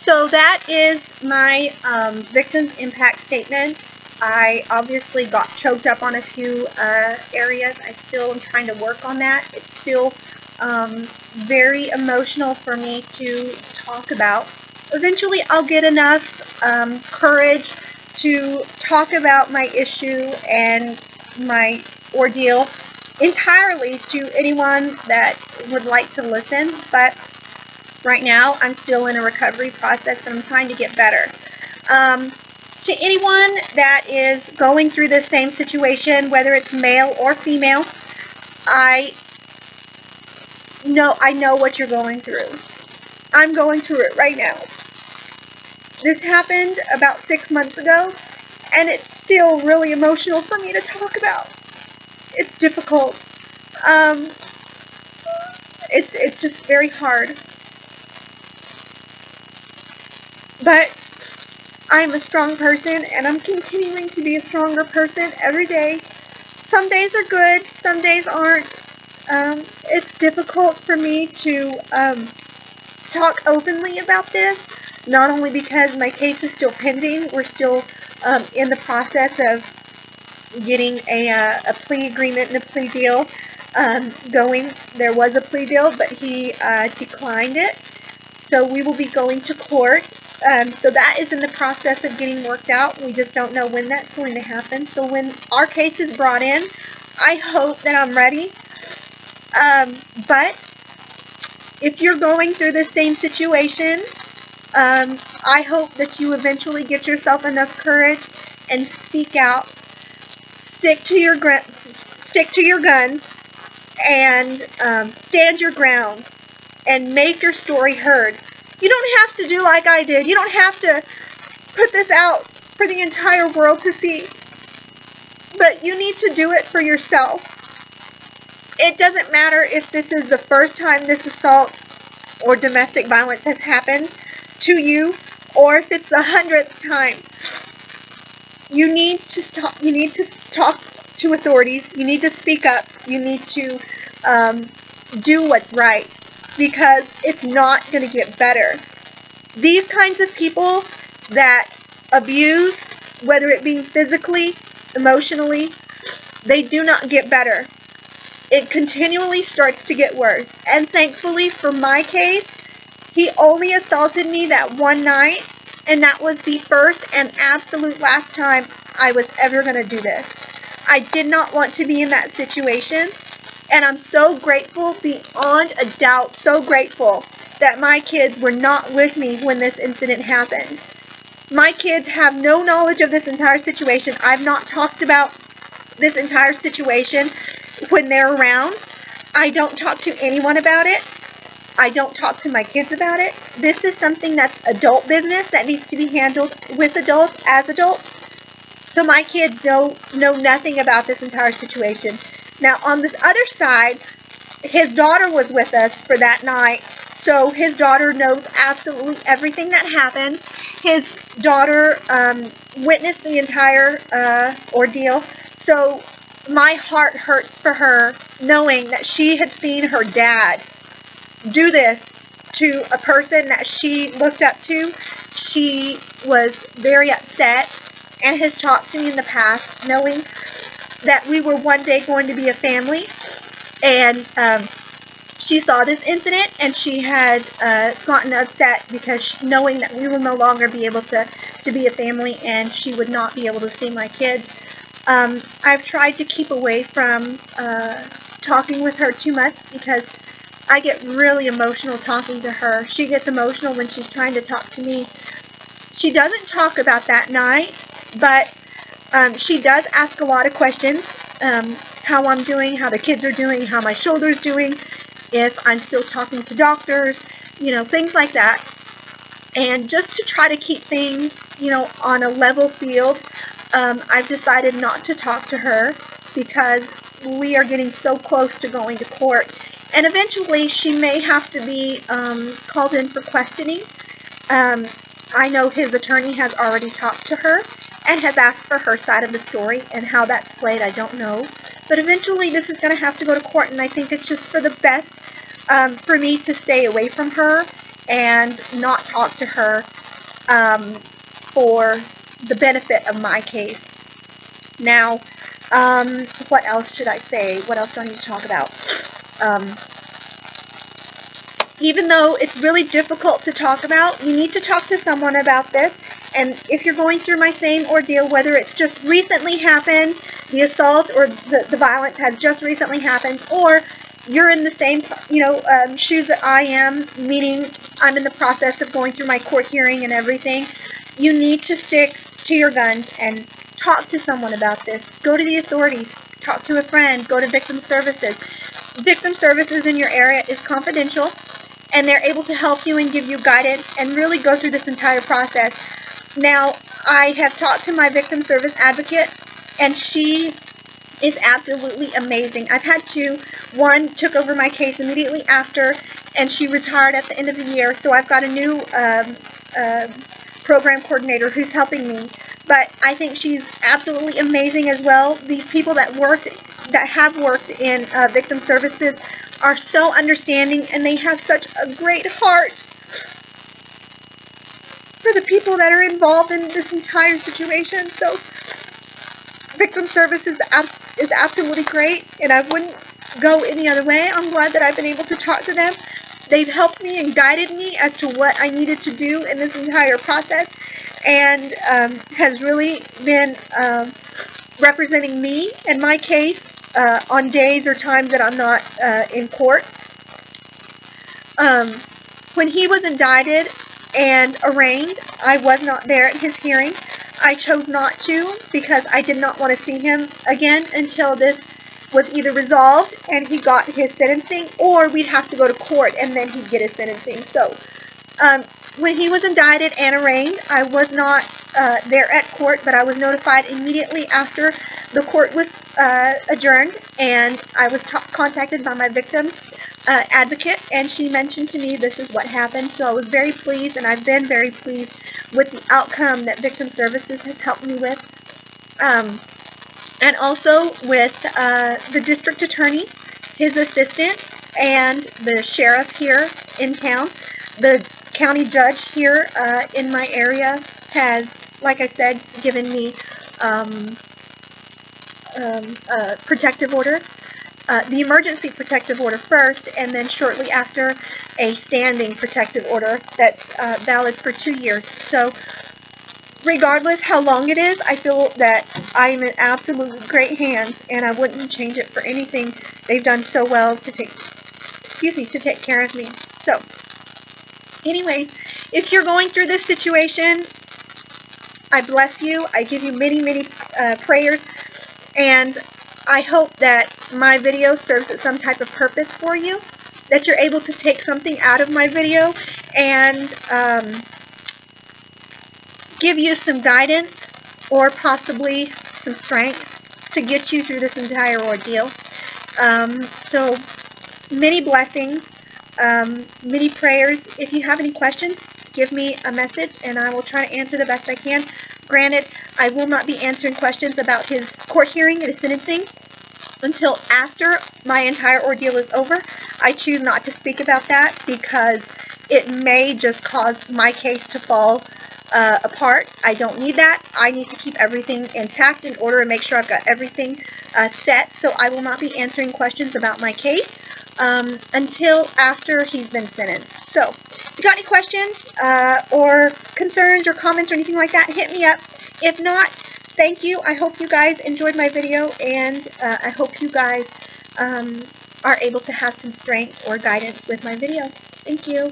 So that is my victim's impact statement. I obviously got choked up on a few areas. I still am trying to work on that. It's still very emotional for me to talk about. Eventually I'll get enough courage to talk about my issue and my ordeal entirely to anyone that would like to listen, but right now I'm still in a recovery process and I'm trying to get better. To anyone that is going through this same situation, whether it's male or female, I know what you're going through. I'm going through it right now. This happened about 6 months ago, and it's still really emotional for me to talk about. It's difficult. It's just very hard. But I'm a strong person, and I'm continuing to be a stronger person every day. Some days are good, some days aren't. It's difficult for me to talk openly about this, not only because my case is still pending, we're still in the process of getting a plea agreement and a plea deal going. There was a plea deal, but he declined it, so we will be going to court. So that is in the process of getting worked out. We just don't know when that's going to happen. So when our case is brought in, I hope that I'm ready. But if you're going through the same situation, I hope that you eventually get yourself enough courage and speak out. Stick to your guns and stand your ground and make your story heard. You don't have to do like I did. You don't have to put this out for the entire world to see. But you need to do it for yourself. It doesn't matter if this is the first time this assault or domestic violence has happened to you, or if it's the 100th time. You need to stop. You need to talk to authorities. You need to speak up. You need to do what's right, because it's not going to get better. These kinds of people that abuse, whether it be physically, emotionally, they do not get better. It continually starts to get worse. And thankfully for my case, he only assaulted me that one night, and that was the first and absolute last time I was ever going to do this. I did not want to be in that situation, and I'm so grateful, beyond a doubt, so grateful that my kids were not with me when this incident happened. My kids have no knowledge of this entire situation. I've not talked about this entire situation when they're around. I don't talk to anyone about it. I don't talk to my kids about it. This is something that's adult business that needs to be handled with adults as adults. So my kids know nothing about this entire situation. Now, on this other side, his daughter was with us for that night, so his daughter knows absolutely everything that happened. His daughter witnessed the entire ordeal, so my heart hurts for her, knowing that she had seen her dad do this to a person that she looked up to. She was very upset and has talked to me in the past, knowing that we were one day going to be a family. And she saw this incident, and she had gotten upset because knowing that we will no longer be able to be a family, and she would not be able to see my kids. I've tried to keep away from talking with her too much, because I get really emotional talking to her. She gets emotional when she's trying to talk to me. She doesn't talk about that night, but she does ask a lot of questions. How I'm doing, how the kids are doing, how my shoulder's doing, if I'm still talking to doctors, things like that. And just to try to keep things, on a level field, I've decided not to talk to her, because we are getting so close to going to court. And eventually she may have to be called in for questioning. I know his attorney has already talked to her and has asked for her side of the story, and how that's played, I don't know. But eventually this is going to have to go to court, and I think it's just for the best for me to stay away from her and not talk to her for the benefit of my case. Now, what else should I say? What else do I need to talk about? Even though it's really difficult to talk about, you need to talk to someone about this. And if you're going through my same ordeal, whether it's just recently happened, the assault or the violence has just recently happened, or you're in the same, shoes that I am, meaning I'm in the process of going through my court hearing and everything, you need to stick to your guns and talk to someone about this. Go to the authorities. Talk to a friend. Go to victim services. Victim services in your area is confidential, and they're able to help you and give you guidance and really go through this entire process. Now, I have talked to my victim service advocate, and she is absolutely amazing. I've had two. One took over my case immediately after, and she retired at the end of the year, so I've got a new program coordinator who's helping me. But I think she's absolutely amazing as well. These people that have worked in victim services are so understanding, and they have such a great heart for the people that are involved in this entire situation. So victim services is absolutely great, and I wouldn't go any other way. I'm glad that I've been able to talk to them. They've helped me and guided me as to what I needed to do in this entire process, and has really been representing me and my case on days or times that I'm not in court. When he was indicted and arraigned, I was not there at his hearing. I chose not to because I did not want to see him again until this was either resolved and he got his sentencing, or we'd have to go to court and then he'd get his sentencing. So when he was indicted and arraigned, I was not there at court, but I was notified immediately after the court was adjourned, and I was contacted by my victim advocate, and she mentioned to me this is what happened. So I was very pleased, and I've been very pleased with the outcome that victim services has helped me with. And also with the district attorney, his assistant, and the sheriff here in town. The county judge here in my area has, like I said, given me a protective order. The emergency protective order first, and then shortly after a standing protective order that's valid for 2 years. So regardless how long it is, I feel that I'm in absolutely great hands, and I wouldn't change it for anything. They've done so well to take care of me. So anyway, if you're going through this situation, I bless you. I give you many, many prayers, and I hope that my video serves as some type of purpose for you, that you're able to take something out of my video and give you some guidance or possibly some strength to get you through this entire ordeal. So many blessings, many prayers. If you have any questions, give me a message and I will try to answer the best I can. Granted, I will not be answering questions about his court hearing and his sentencing until after my entire ordeal is over. I choose not to speak about that because it may just cause my case to fall apart. I don't need that. I need to keep everything intact in order to make sure I've got everything set. So I will not be answering questions about my case until after he's been sentenced. So if you got any questions or concerns or comments or anything like that, hit me up. If not, thank you. I hope you guys enjoyed my video, and I hope you guys are able to have some strength or guidance with my video. Thank you.